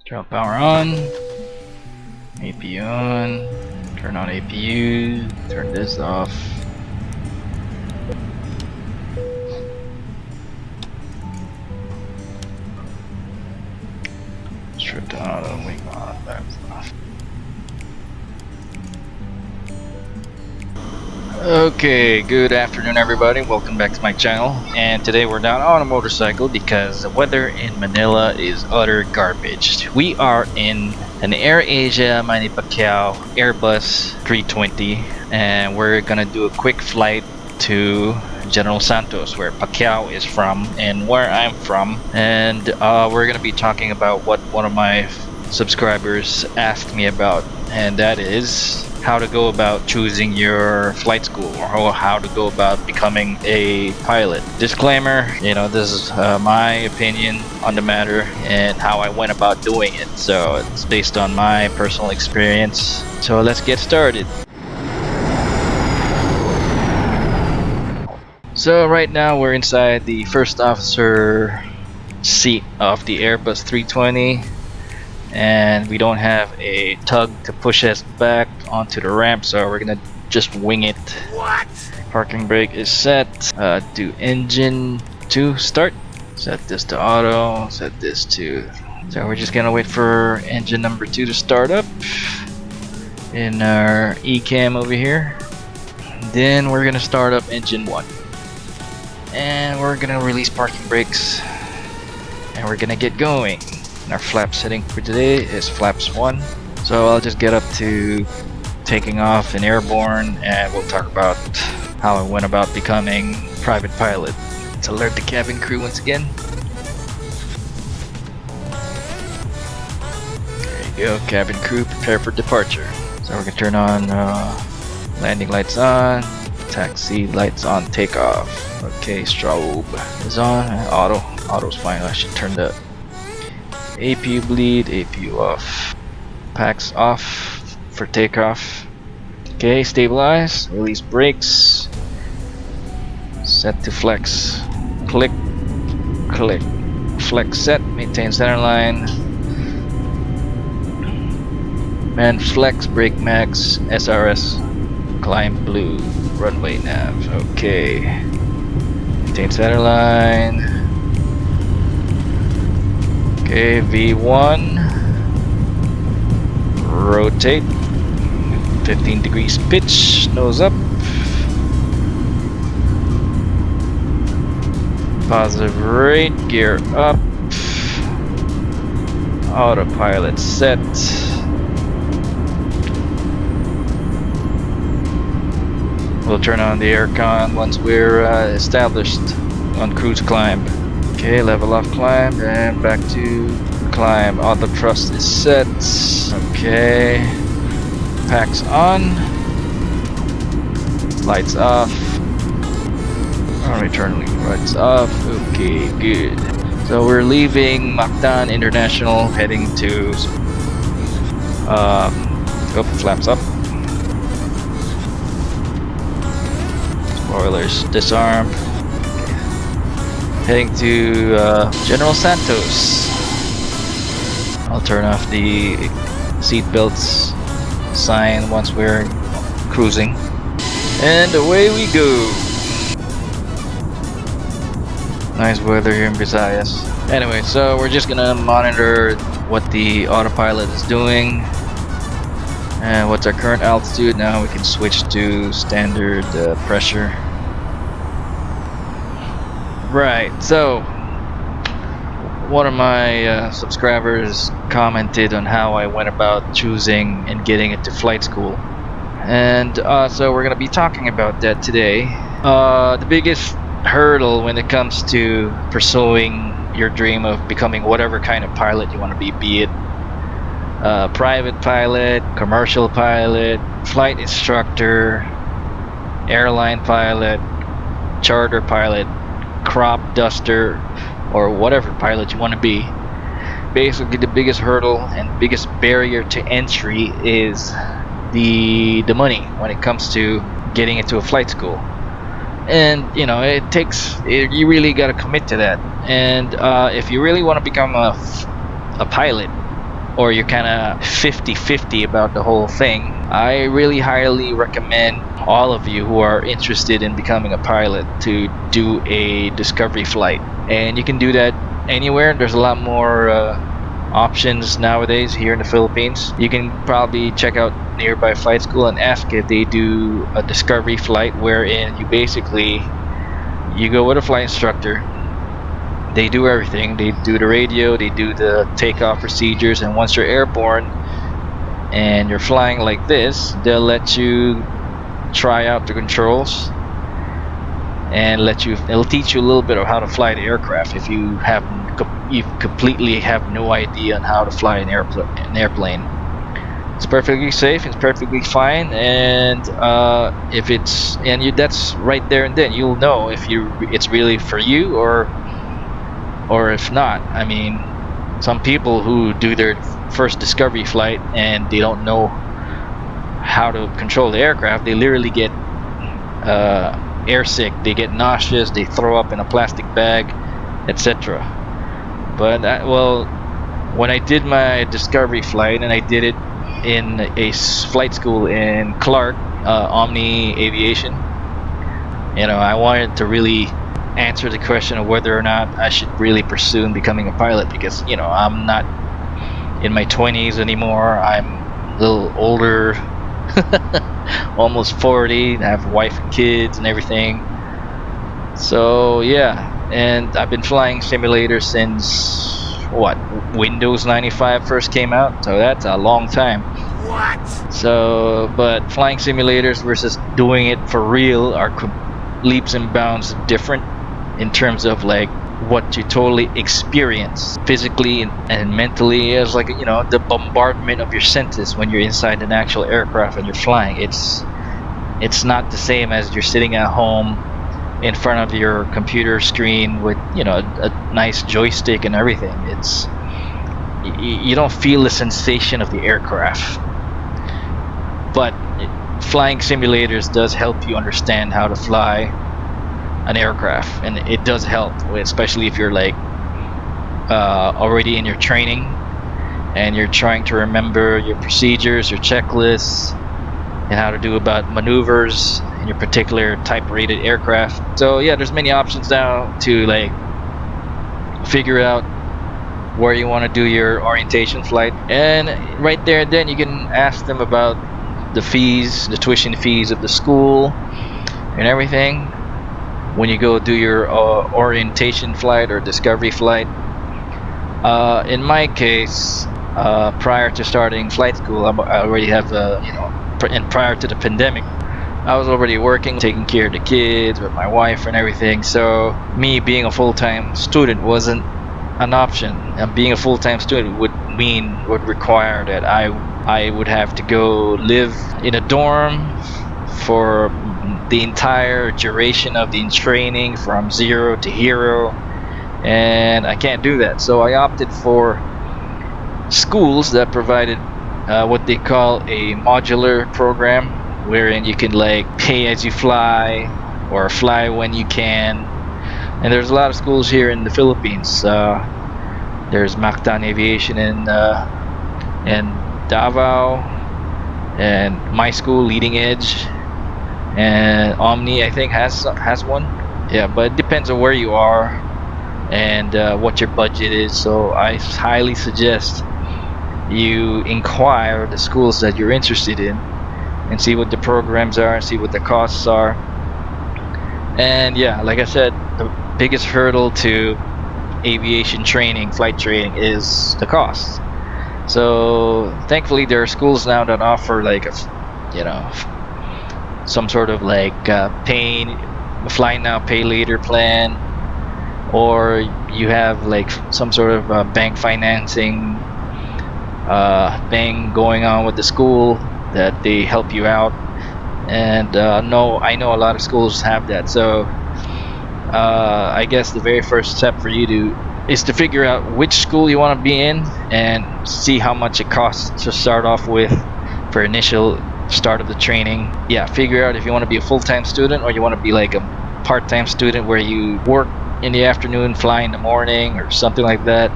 Drop power on. APU on. Turn on APU. Turn this off. Strip the auto, wing on, that's off. Okay, good afternoon everybody, welcome back to my channel. And today we're down on a motorcycle because the weather in Manila is utter garbage. We are in an AirAsia Manny Pacquiao Airbus 320 and we're gonna do a quick flight to General Santos, where Pacquiao is from and where I'm from. And we're gonna be talking about what one of my subscribers asked me about, and that is how to go about choosing your flight school, or how to go about becoming a pilot. Disclaimer, this is my opinion on the matter and how I went about doing it, so it's based on my personal experience. So let's get started. So right now we're inside the first officer seat of the Airbus 320, and we don't have a tug to push us back onto the ramp, so we're gonna just wing it. What? Parking brake is set. Do engine to start. Set this to auto. Set this to. So we're just gonna wait for engine number 2 to start up in our eCam over here. Then we're gonna start up engine 1. And we're gonna release parking brakes and we're gonna get going. And our flap setting for today is flaps 1. So I'll just get up to taking off and airborne, and we'll talk about how I went about becoming private pilot. Let's alert the cabin crew once again. There you go, cabin crew, prepare for departure. So we're gonna turn on landing lights on, taxi lights on, takeoff. Okay, strobe is on, auto's fine. I should turn the APU bleed, APU off, packs off for takeoff. Okay, stabilize, release brakes, set to flex, click, click, flex set, maintain center line, man flex, brake max, SRS, climb blue, runway nav. Okay, maintain center line. Okay, V1, rotate, 15 degrees pitch, nose up, positive rate, gear up, autopilot set, we'll turn on the aircon once we're established on cruise climb. Okay, level off climb and back to climb. Auto thrust is set. Okay, packs on, lights off. Return lights off. Okay, good. So we're leaving Mactan International, heading to flaps up. Spoilers disarmed. Heading to General Santos. I'll turn off the seat belts sign once we're cruising. And away we go. Nice weather here in Visayas. Anyway, so we're just gonna monitor what the autopilot is doing. And what's our current altitude. Now we can switch to standard pressure. Right, so one of my subscribers commented on how I went about choosing and getting into flight school, and so we're gonna be talking about that today. The biggest hurdle when it comes to pursuing your dream of becoming whatever kind of pilot you want to be it private pilot, commercial pilot, flight instructor, airline pilot, charter pilot, crop duster, or whatever pilot you want to be. Basically, the biggest hurdle and biggest barrier to entry is the money when it comes to getting into a flight school. And you really got to commit to that. And if you really want to become a pilot, or you're kind of 50-50 about the whole thing, I really highly recommend all of you who are interested in becoming a pilot to do a discovery flight. And you can do that anywhere. There's a lot more options nowadays here in the Philippines. You can probably check out nearby flight school and ask if they do a discovery flight wherein you go with a flight instructor. They do everything. They do the radio, they do the takeoff procedures, and once you're airborne and you're flying like this, they'll let you try out the controls and it'll teach you a little bit of how to fly the aircraft if you completely have no idea on how to fly an airplane. It's perfectly safe, it's perfectly fine, and if it's and you that's right there and then you'll know if it's really for you or if not. I mean, some people who do their first discovery flight and they don't know how to control the aircraft, they literally get airsick, they get nauseous, they throw up in a plastic bag, etc. But well, when I did my discovery flight, and I did it in a flight school in Clark, Omni Aviation, I wanted to really answer the question of whether or not I should really pursue becoming a pilot, because I'm not in my 20s anymore. I'm a little older, almost 40. I have a wife and kids and everything. So yeah, and I've been flying simulators since Windows 95 first came out, so that's a long time. What? So, but flying simulators versus doing it for real are leaps and bounds different in terms of like what you totally experience physically and mentally. Is like the bombardment of your senses when you're inside an actual aircraft and you're flying. It's not the same as you're sitting at home in front of your computer screen with a nice joystick and everything. You don't feel the sensation of the aircraft, but flying simulators does help you understand how to fly an aircraft, and it does help, especially if you're like already in your training and you're trying to remember your procedures, your checklists, and how to do about maneuvers in your particular type rated aircraft. So yeah, there's many options now to like figure out where you want to do your orientation flight, and right there and then you can ask them about the tuition fees of the school and everything when you go do your orientation flight or discovery flight. In my case, prior to starting flight school, I already have and prior to the pandemic, I was already working, taking care of the kids with my wife and everything. So me being a full-time student wasn't an option. And being a full-time student would require that I would have to go live in a dorm for the entire duration of the training from 0 to hero, and I can't do that. So I opted for schools that provided what they call a modular program, wherein you can like pay as you fly or fly when you can. And there's a lot of schools here in the Philippines. There's Mactan Aviation in Davao, and my school, Leading Edge, and Omni I think has one. Yeah, but it depends on where you are and what your budget is. So I highly suggest you inquire the schools that you're interested in and see what the programs are and see what the costs are. And yeah, like I said, the biggest hurdle to aviation training, flight training, is the cost. So thankfully there are schools now that offer like some sort of like fly now pay later plan, or you have like some sort of bank financing thing going on with the school that they help you out. And I know a lot of schools have that. So I guess the very first step for you is to figure out which school you want to be in and see how much it costs to start off with for initial start of the training. Yeah, figure out if you want to be a full-time student or you want to be like a part-time student where you work in the afternoon, fly in the morning, or something like that.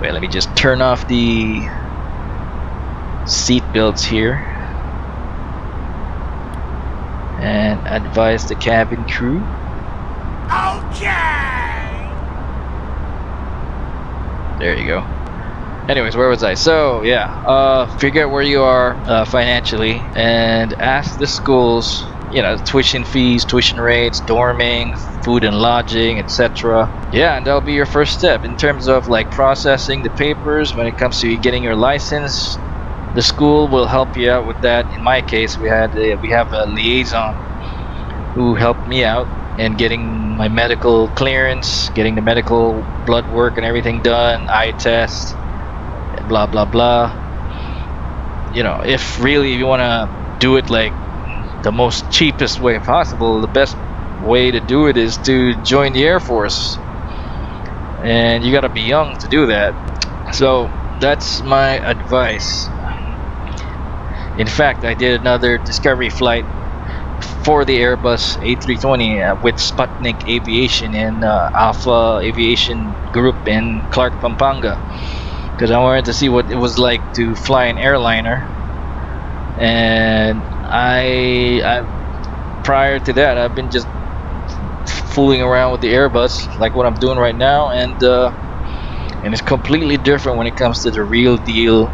Wait, let me just turn off the seat belts here and advise the cabin crew. Okay. There you go. Anyways, where was I? So yeah, figure out where you are financially and ask the schools, you know, tuition fees, tuition rates, dorming, food and lodging, etc. Yeah, and that'll be your first step in terms of like processing the papers when it comes to getting your license. The school will help you out with that. In my case, we have a liaison who helped me out in getting my medical clearance, getting the medical blood work and everything done, eye test, blah blah blah. You know, if really you want to do it like the most cheapest way possible, the best way to do it is to join the Air Force, and you got to be young to do that. So that's my advice. In fact, I did another discovery flight for the Airbus A320 with Sputnik Aviation and Alpha Aviation Group in Clark, Pampanga, because I wanted to see what it was like to fly an airliner. And I prior to that, I've been just fooling around with the Airbus, like what I'm doing right now, and it's completely different when it comes to the real deal,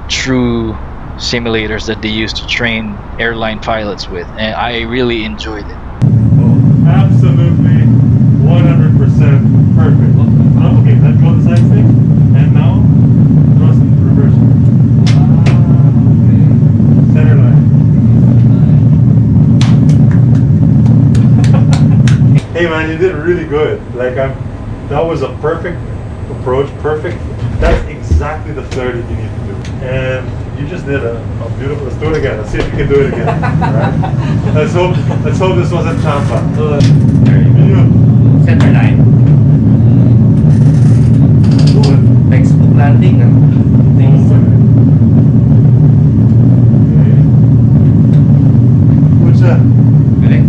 true simulators that they use to train airline pilots with, and I really enjoyed it. Oh, absolutely 100% perfect. Okay, let go of the side stick, and now thrust in reverse. Center line. Hey man, you did really good. Like that was a perfect approach, perfect. That's exactly the flare that you need to do. And you just did a beautiful. Let's do it again. Let's see if you can do it again. Right? Let's hope this wasn't Tampa. There you go. Center line. Good. Textbook landing. Things. What's that? Galing.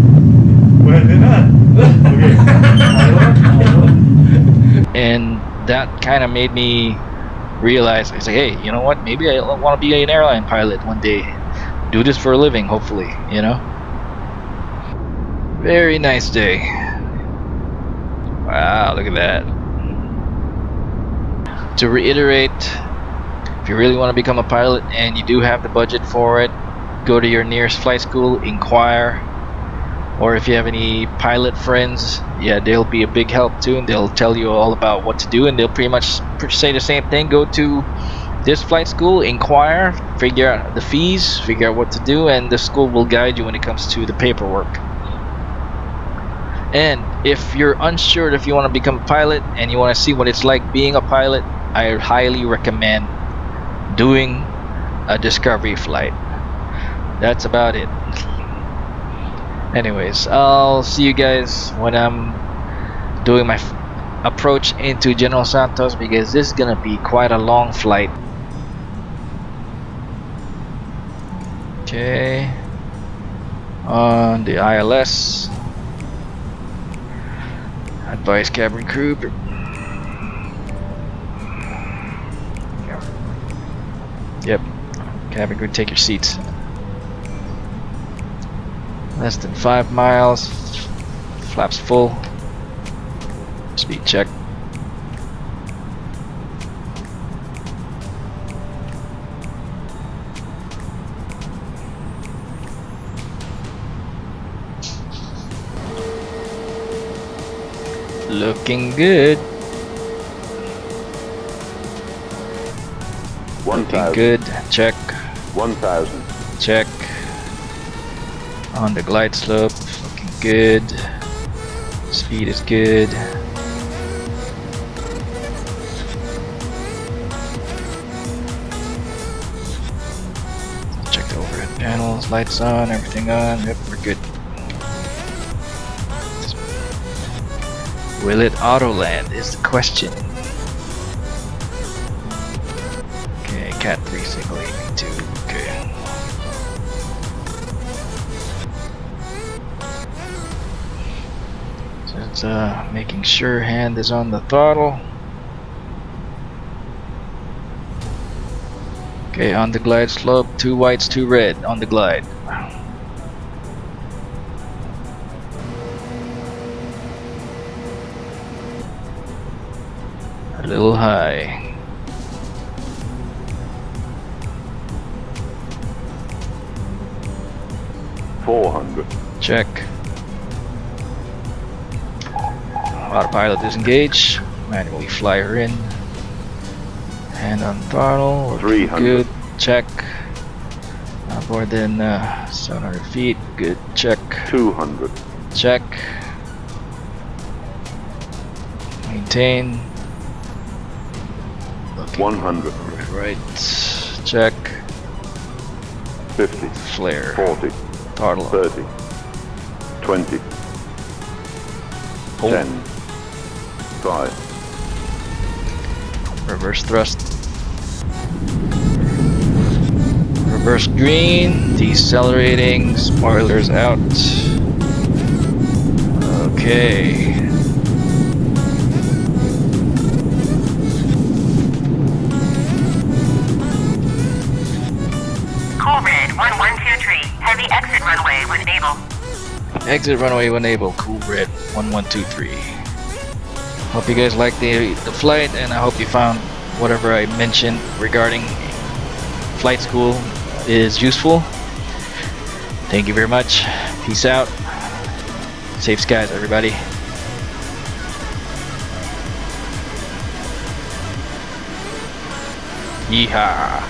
Pwede na. Okay. And that kind of made me realize, I was like, hey, you know what, maybe I want to be an airline pilot one day, do this for a living, hopefully, you know. Very nice day. Wow, look at that. To reiterate, if you really want to become a pilot and you do have the budget for it, go to your nearest flight school, inquire. Or if you have any pilot friends, yeah, they'll be a big help too, and they'll tell you all about what to do, and they'll pretty much say the same thing. Go to this flight school, inquire, figure out the fees, figure out what to do, and the school will guide you when it comes to the paperwork. And if you're unsure if you want to become a pilot and you want to see what it's like being a pilot, I highly recommend doing a discovery flight. That's about it. Anyways, I'll see you guys when I'm doing my approach into General Santos, because this is gonna be quite a long flight. Okay, on the ILS, advise cabin crew. Yep, cabin crew, take your seats. Less than 5 miles. Flaps full. Speed check. Looking good. Looking good. Check. 1,000. Check. On the glide slope, looking good. Speed is good. Check the overhead panels, lights on, everything on. Yep, we're good. Will it auto land is the question. Okay, Cat 3 signal aiming 2. Okay. So it's making sure hand is on the throttle. Okay, on the glide slope, 2 whites, 2 red on the glide. A little high. 400. Check. Autopilot disengage. Manually fly her in. Hand on throttle. 300. Good. Check. Not more than 700 feet. Good. Check. 200. Check. Maintain. Looking 100. right. Check. 50. Flare. 40. Throttle. 30. 20. Pull. 10. 5. Reverse thrust. Reverse green. Decelerating. Spoilers out. Okay. Call red 1123. Heavy exit runway when able. Exit runway when able. Cool red 1123. Hope you guys liked the flight, and I hope you found whatever I mentioned regarding flight school is useful. Thank you very much. Peace out. Safe skies, everybody. Yeehaw.